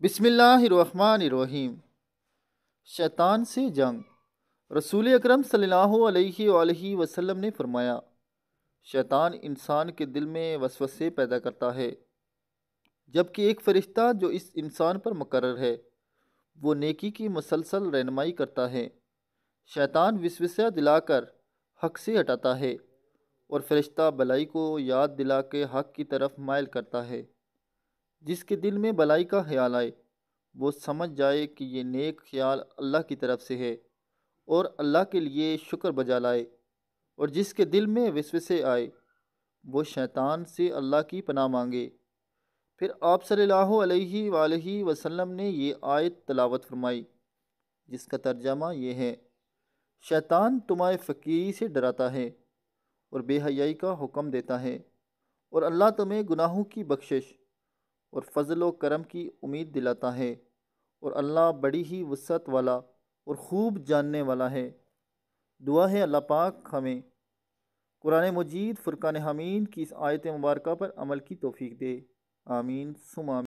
بسم اللہ الرحمن الرحیم۔ شیطان سے جنگ۔ رسول اکرم صلی اللہ علیہ وآلہ وسلم نے فرمایا، شیطان انسان کے دل میں وسوسے پیدا کرتا ہے، جبکہ ایک فرشتہ جو اس انسان پر مقرر ہے وہ نیکی کی مسلسل رہنمائی کرتا ہے۔ شیطان وسوسہ دلا کر حق سے ہٹاتا ہے اور فرشتہ بلائی کو یاد دلا کے حق کی طرف مائل کرتا ہے۔ جس کے دل میں بلائی کا خیال آئے وہ سمجھ جائے کہ یہ نیک خیال اللہ کی طرف سے ہے اور اللہ کے لیے شکر بجا لائے، اور جس کے دل میں وسوسے آئے وہ شیطان سے اللہ کی پناہ مانگے۔ پھر آپ صلی اللہ علیہ وآلہ وسلم نے یہ آیت تلاوت فرمائی جس کا ترجمہ یہ ہے، شیطان تمہیں فقیری سے ڈراتا ہے اور بے حیائی کا حکم دیتا ہے، اور اللہ تمہیں گناہوں کی بخشش اور فضل و کرم کی امید دلاتا ہے، اور اللہ بڑی ہی وسعت والا اور خوب جاننے والا ہے۔ دعا ہے اللہ پاک ہمیں قرآن مجید فرقان حمید کی اس آیت مبارکہ پر عمل کی توفیق دے۔ آمین ثم آمین۔